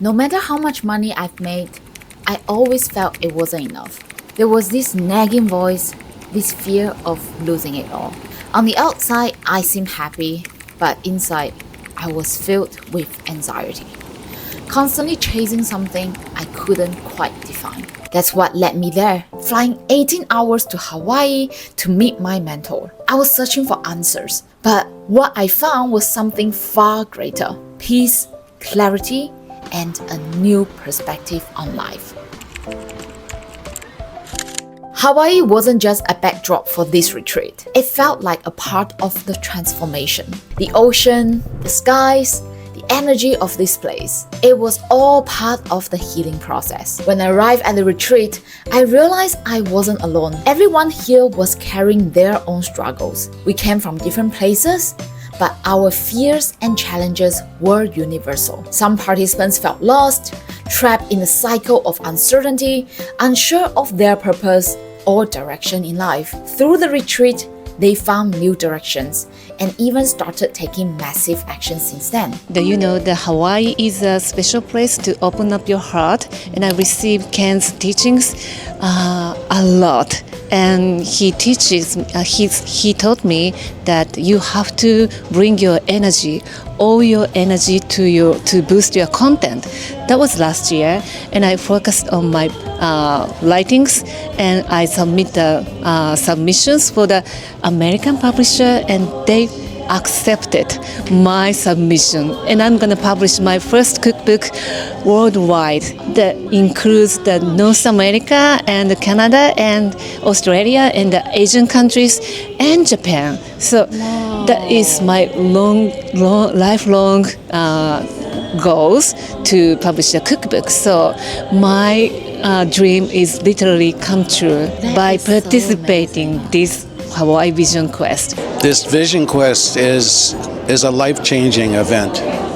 No matter how much money I've made, I always felt it wasn't enough. There was this nagging voice, this fear of losing it all. On the outside, I seemed happy, but inside, I was filled with anxiety. Constantly chasing something I couldn't quite define. That's what led me there, flying 18 hours to Hawaii to meet my mentor. I was searching for answers, but what I found was something far greater: peace, clarity, and a new perspective on life. Hawaii wasn't just a backdrop for this retreat. It felt like a part of the transformation. The ocean, the skies, the energy of this place. It was all part of the healing process. When I arrived at the retreat, I realized I wasn't alone. Everyone here was carrying their own struggles. We came from different places, but our fears and challenges were universal. Some participants felt lost, trapped in a cycle of uncertainty, unsure of their purpose or direction in life. Through the retreat, they found new directions and even started taking massive action since then. The Hawaii is a special place to open up your heart, and I received Ken's teachings a lot. And he taught me that you have to bring your energy, all your energy to boost your content. That was last year, and I focused on my writings, and I submit the submissions for the American publisher, and they accepted my submission, and I'm gonna publish my first cookbook worldwide that includes the North America and Canada and Australia and the Asian countries and Japan. So that is my lifelong goals to publish a cookbook. So my dream is literally come true by participating this Hawaii Vision Quest. This Vision Quest is a life-changing event.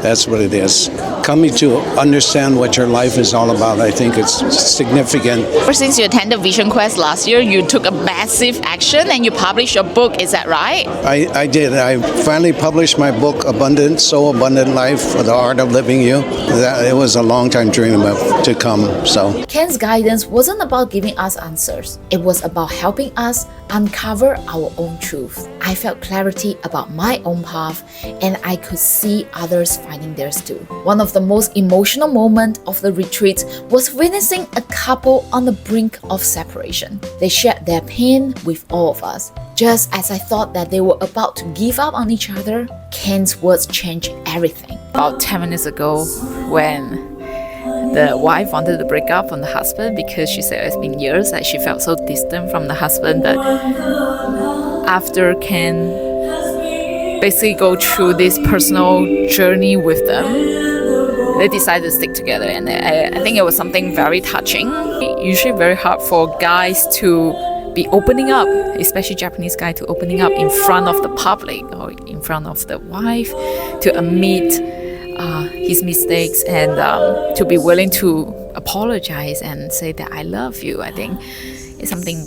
That's what it is. Coming to understand what your life is all about, I think it's significant. Ever since you attended Vision Quest last year, you took a massive action and you published your book, is that right? I did. I finally published my book, Abundant, So Abundant Life, for the Art of Living You. It was a long time dream to come, so. Ken's guidance wasn't about giving us answers. It was about helping us uncover our own truth. I felt clarity about my own path, and I could see others finding theirs too. One of the most emotional moments of the retreat was witnessing a couple on the brink of separation. They shared their pain with all of us. Just as I thought that they were about to give up on each other, Ken's words changed everything. About 10 minutes ago, when the wife wanted to break up from the husband because she said it's been years that she felt so distant from the husband, that after Ken basically go through this personal journey with them, they decided to stick together, and I think it was something very touching. Usually very hard for guys to be opening up, especially Japanese guy, to opening up in front of the public or in front of the wife, to admit his mistakes and to be willing to apologize and say that I love you. I think it's something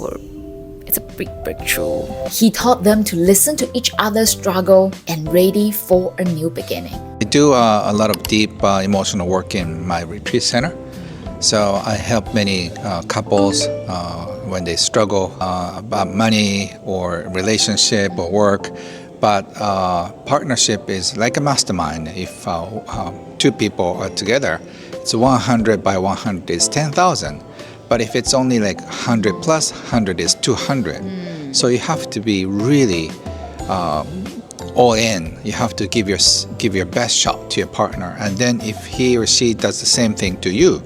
it's a big breakthrough. He taught them to listen to each other's struggle and ready for a new beginning. I do a lot of deep emotional work in my retreat center. So I help many couples when they struggle about money or relationship or work. But partnership is like a mastermind. If two people are together, it's 100 by 100 is 10,000. But if it's only like 100 plus 100 is 200. So you have to be really all in. You have to give your best shot to your partner. And then if he or she does the same thing to you,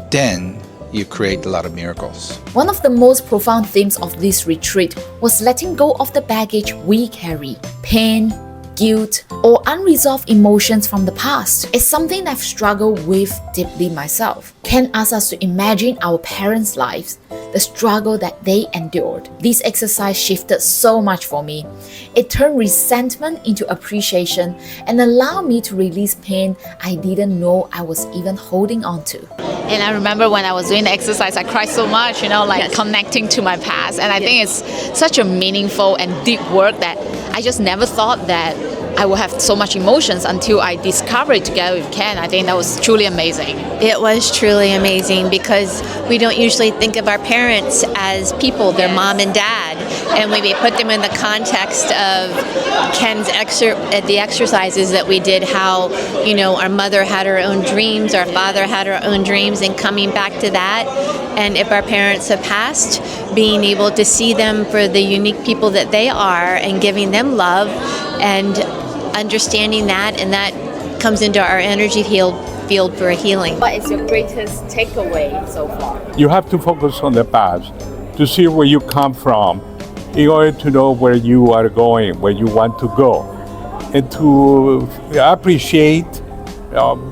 then you create a lot of miracles. One of the most profound themes of this retreat was letting go of the baggage we carry. Pain, guilt, or unresolved emotions from the past. It's something I've struggled with deeply myself. Ken asked us to imagine our parents' lives, the struggle that they endured. This exercise shifted so much for me. It turned resentment into appreciation and allowed me to release pain I didn't know I was even holding on to. And I remember when I was doing the exercise, I cried so much, connecting to my past. And I think it's such a meaningful and deep work that I just never thought that I would have so much emotions until I discovered recovery together with Ken. I think that was truly amazing. It was truly amazing because we don't usually think of our parents as people, their mom and dad. And when we put them in the context of Ken's the exercises that we did, how, our mother had her own dreams, our father had her own dreams, and coming back to that. And if our parents have passed, being able to see them for the unique people that they are and giving them love and understanding that, and that comes into our energy field for a healing. What is your greatest takeaway so far? You have to focus on the past to see where you come from in order to know where you are going, where you want to go, and to appreciate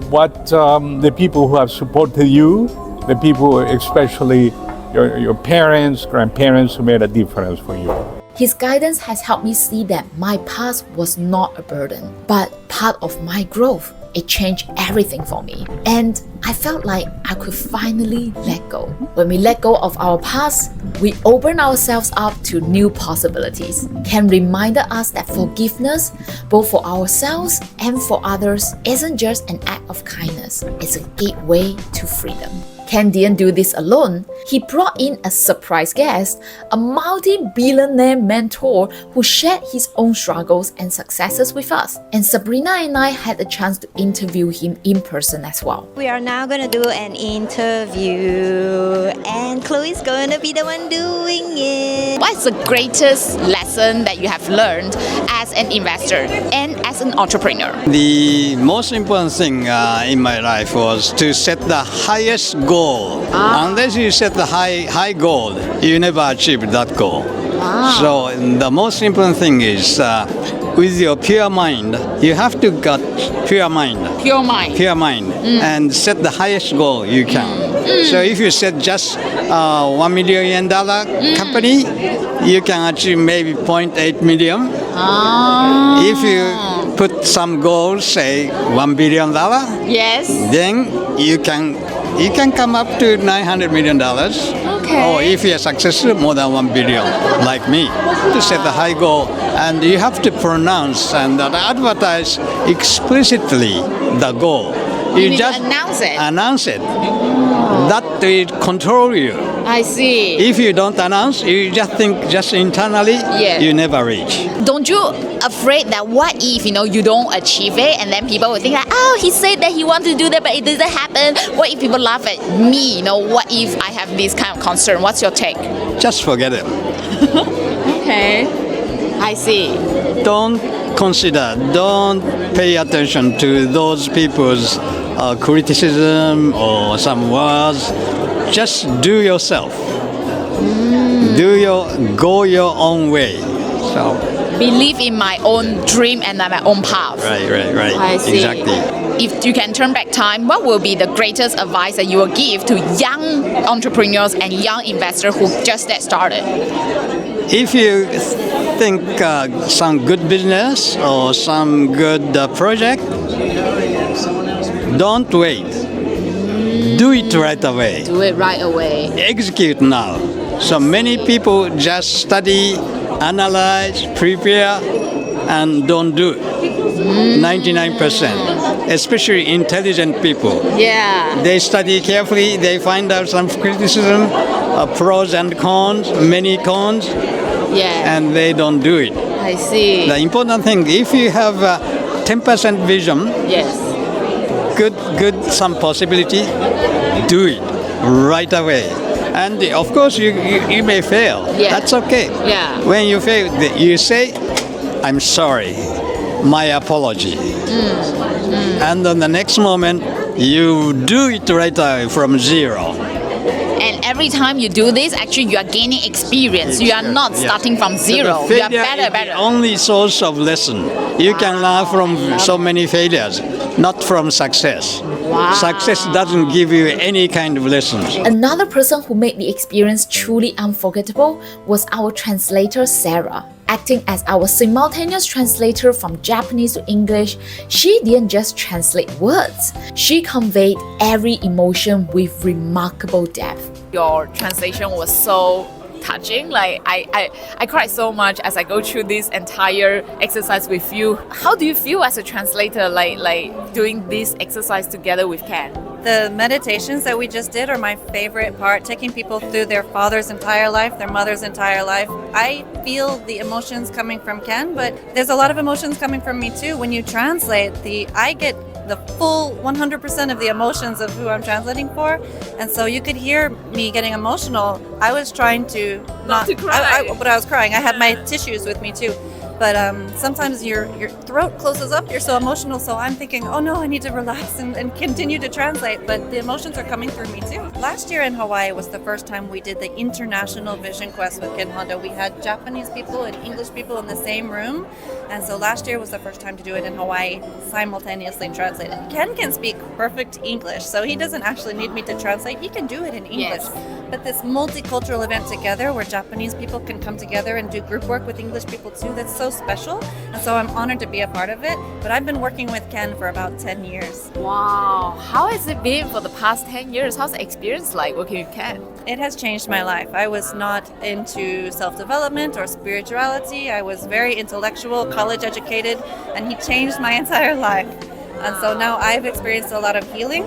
what the people who have supported you, the people, especially your parents, grandparents, who made a difference for you. His guidance has helped me see that my past was not a burden, but part of my growth. It changed everything for me. And I felt like I could finally let go. When we let go of our past, we open ourselves up to new possibilities. Ken reminded us that forgiveness, both for ourselves and for others, isn't just an act of kindness. It's a gateway to freedom. Ken didn't do this alone. He brought in a surprise guest, a multi-billionaire mentor who shared his own struggles and successes with us. And Sabrina and I had the chance to interview him in person as well. We are now going to do an interview, and Chloe's going to be the one doing it. What's the greatest lesson that you have learned as an investor and as an entrepreneur? The most important thing in my life was to set the highest goal. Unless you set the high goal, you never achieve that goal. So the most important thing is with your pure mind, you have to get pure mind, and set the highest goal you can. So if you set just $1 million company, you can achieve maybe 0.8 million. If you put some goals, say $1 billion, Yes. then you can come up to $900 million. Okay. Or if you're successful, more than 1 billion, like me. To set a high goal, and you have to pronounce and advertise explicitly the goal. You need to announce it. Announce it. That will control you. I see. If you don't announce, you just think just internally, you never reach. Don't you afraid that what if you don't achieve it, and then people will think like, oh, he said that he wanted to do that but it doesn't happen? What if people laugh at me? What if I have this kind of concern? What's your take? Just forget it. Okay, I see. Don't pay attention to those people's criticism or some words. Just do yourself. Go your own way. So believe in my own dream and my own path. Right. I see. Exactly. If you can turn back time, what will be the greatest advice that you will give to young entrepreneurs and young investors who just get started? If you think some good business or some good project, don't wait. Do it right away. Do it right away. Execute now. So many people just study, analyze, prepare, and don't do it. 99%, especially intelligent people. Yeah. They study carefully, they find out some criticism, pros and cons, many cons, and they don't do it. I see. The important thing, if you have 10% vision, good some possibility, do it right away. And of course, you may fail. That's okay. When you fail, you say, I'm sorry, my apology. And then the next moment, you do it right away from zero. And every time you do this, actually you are gaining experience. You are not starting from zero. So you are better. the only source of lesson. You can learn from so many failures, not from success. Success doesn't give you any kind of lessons. Another person who made the experience truly unforgettable was our translator, Sarah. Acting as our simultaneous translator from Japanese to English, she didn't just translate words. She conveyed every emotion with remarkable depth. Your translation was so touching. Like I cried so much as I go through this entire exercise with you. How do you feel as a translator, like doing this exercise together with Ken? The meditations that we just did are my favorite part, taking people through their father's entire life, their mother's entire life. I feel the emotions coming from Ken, but there's a lot of emotions coming from me too. When you translate, I get the full 100% of the emotions of who I'm translating for, and so you could hear me getting emotional. I was trying to not to cry. but I was crying. I had my tissues with me too. But sometimes your throat closes up, you're so emotional, so I'm thinking, oh no, I need to relax and continue to translate, but the emotions are coming through me too. Last year in Hawaii was the first time we did the International Vision Quest with Ken Honda. We had Japanese people and English people in the same room, and so last year was the first time to do it in Hawaii, simultaneously translated. Ken can speak perfect English, so he doesn't actually need me to translate, he can do it in English. Yes. But this multicultural event together where Japanese people can come together and do group work with English people too, that's so special. And so I'm honored to be a part of it. But I've been working with Ken for about 10 years. Wow, how has it been for the past 10 years? How's the experience like working with Ken? It has changed my life. I was not into self-development or spirituality. I was very intellectual, college educated, and he changed my entire life. And so now I've experienced a lot of healing.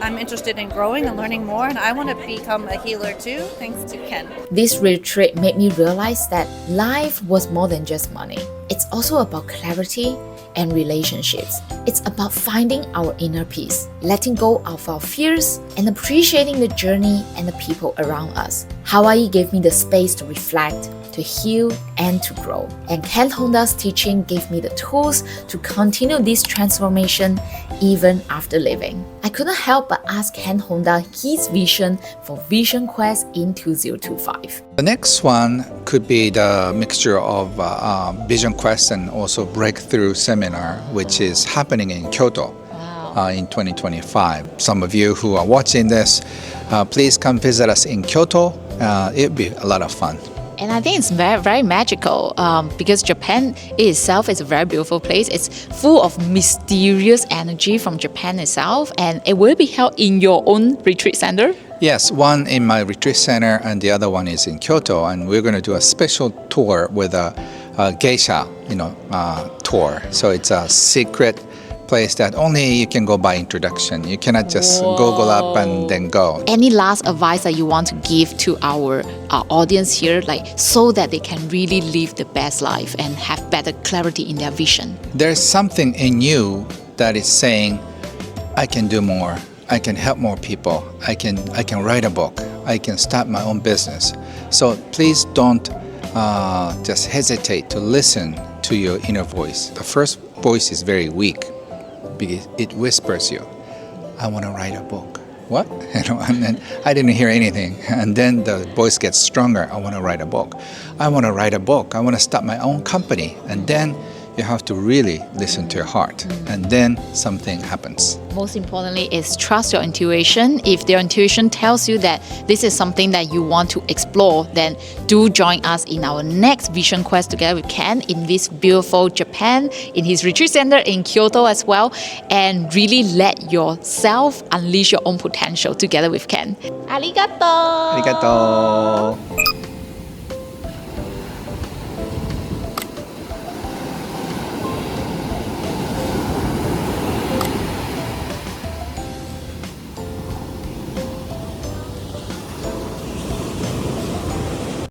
I'm interested in growing and learning more, and I want to become a healer too, thanks to Ken. This retreat made me realize that life was more than just money. It's also about clarity and relationships. It's about finding our inner peace, letting go of our fears, and appreciating the journey and the people around us. Hawaii gave me the space to reflect, to heal, and to grow. And Ken Honda's teaching gave me the tools to continue this transformation even after leaving. I couldn't help but ask Ken Honda his vision for Vision Quest in 2025. The next one could be the mixture of Vision Quest and also Breakthrough Seminar, which is happening in Kyoto in 2025. Some of you who are watching this, please come visit us in Kyoto. It'll be a lot of fun. And I think it's very, very magical because Japan itself is a very beautiful place. It's full of mysterious energy from Japan itself, and it will be held in your own retreat center. Yes, one in my retreat center and the other one is in Kyoto, and we're going to do a special tour with a geisha, tour. So it's a secret place that only you can go by introduction. You cannot just Google up and then go. Any last advice that you want to give to our audience here, like so that they can really live the best life and have better clarity in their vision? There's something in you that is saying, I can do more. I can help more people. I can write a book. I can start my own business. So please don't just hesitate to listen to your inner voice. The first voice is very weak because it whispers you, I want to write a book. What? And then I didn't hear anything. And then the voice gets stronger. I want to write a book. I want to write a book. I want to start my own company. And then you have to really listen to your heart. And then something happens. Most importantly is trust your intuition. If your intuition tells you that this is something that you want to explore, then do join us in our next Vision Quest together with Ken in this beautiful Japan, in his retreat center in Kyoto as well, and really let yourself unleash your own potential together with Ken. Arigato! Arigato!